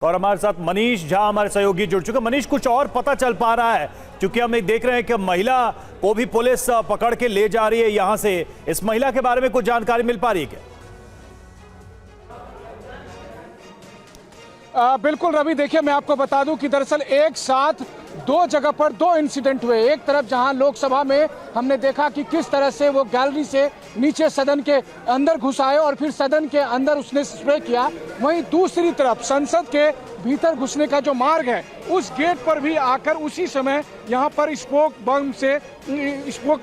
और हमारे साथ मनीष झा हमारे सहयोगी जुड़ चुके। मनीष, कुछ और पता चल पा रहा है? क्योंकि हम देख रहे हैं कि महिला को भी पुलिस पकड़ के ले जा रही है यहां से। इस महिला के बारे में कुछ जानकारी मिल पा रही है क्या? बिल्कुल रवि, देखिए मैं आपको बता दूं कि दरअसल एक साथ दो जगह पर दो इंसिडेंट हुए। एक तरफ जहां लोकसभा में हमने देखा कि किस तरह से वो गैलरी से नीचे सदन के अंदर घुस आए और फिर सदन के अंदर उसने स्प्रे किया, वहीं दूसरी तरफ संसद के भीतर घुसने का जो मार्ग है उस गेट पर भी आकर उसी समय यहां पर स्मोक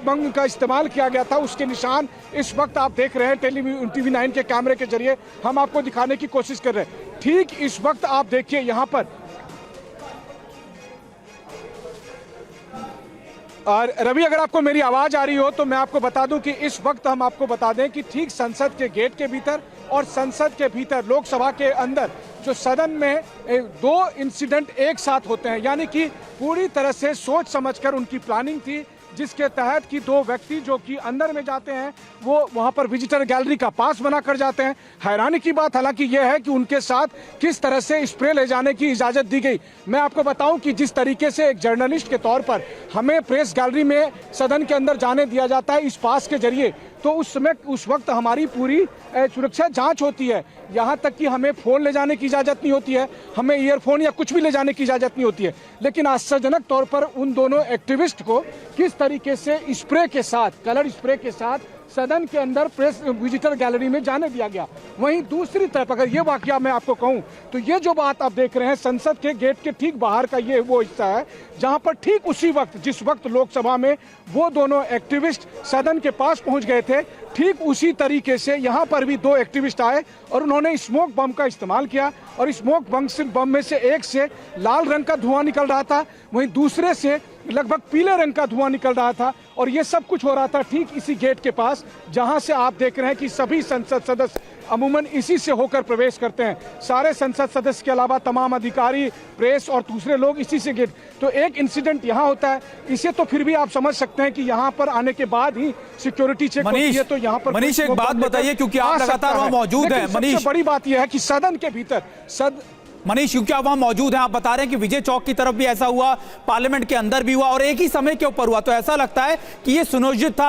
बम का इस्तेमाल किया गया था। उसके निशान इस वक्त आप देख रहे हैं, टीवी 9 के कैमरे के जरिए हम आपको दिखाने की कोशिश कर रहे हैं। ठीक इस वक्त आप देखिए यहां पर, और रवि अगर आपको मेरी आवाज आ रही हो तो मैं आपको बता दूं कि इस वक्त हम आपको बता दें कि ठीक संसद के गेट के भीतर और संसद के भीतर लोकसभा के अंदर जो सदन में दो इंसिडेंट एक साथ होते हैं, यानी कि पूरी तरह से सोच समझकर उनकी प्लानिंग थी, जिसके तहत कि दो व्यक्ति जो कि अंदर में जाते हैं वो वहां पर विजिटर गैलरी का पास बना कर जाते हैं। हैरानी की बात हालांकि यह है कि उनके साथ किस तरह से स्प्रे ले जाने की इजाजत दी गई। मैं आपको बताऊं कि जिस तरीके से एक जर्नलिस्ट के तौर पर हमें प्रेस गैलरी में सदन के अंदर जाने दिया जाता है इस पास के जरिए, तो उस वक्त हमारी पूरी सुरक्षा जांच होती है। यहाँ तक कि हमें फोन ले जाने की इजाजत नहीं होती है, हमें ईयरफोन या कुछ भी ले जाने की इजाजत नहीं होती है। लेकिन आश्चर्यजनक तौर पर उन दोनों एक्टिविस्ट को किस तरीके से स्प्रे के साथ, कलर स्प्रे के साथ सदन के अंदर प्रेस विजिटर गैलरी में जाने दिया गया। वहीं दूसरी तरफ अगर ये वाकया मैं आपको कहूं तो ये जो बात आप देख रहे हैं संसद के गेट के ठीक बाहर का ये वो हिस्सा है जहां पर ठीक उसी वक्त जिस वक्त लोकसभा में वो दोनों एक्टिविस्ट सदन के पास पहुंच गए थे, ठीक उसी तरीके से यहां पर भी दो एक्टिविस्ट आए और उन्होंने स्मोक बम का इस्तेमाल किया। और स्मोक बम में से एक से लाल रंग का धुआं निकल रहा था, वहीं दूसरे से लगभग पीले रंग का धुआं निकल रहा था। और ये सब कुछ हो रहा था ठीक इसी गेट के पास जहां से आप देख रहे हैं कि सभी संसद सदस्य अमूमन इसी से होकर प्रवेश करते हैं। सारे संसद सदस्य के अलावा तमाम अधिकारी, प्रेस और दूसरे लोग इसी से गेट। तो एक इंसिडेंट यहाँ होता है, इसे तो फिर भी आप समझ सकते हैं कि यहाँ पर आने के बाद ही सिक्योरिटी चेक होती है। तो यहाँ पर मनीष एक बात बताइए, क्योंकि आप लगातार वहाँ मौजूद हैं। मनीष, बड़ी बात यह है कि सदन के भीतर मनीष क्योंकि आप वहां मौजूद हैं, आप बता रहे हैं कि विजय चौक की तरफ भी ऐसा हुआ, पार्लियामेंट के अंदर भी हुआ और एक ही समय के ऊपर हुआ, तो ऐसा लगता है कि ये सुनियोजित था,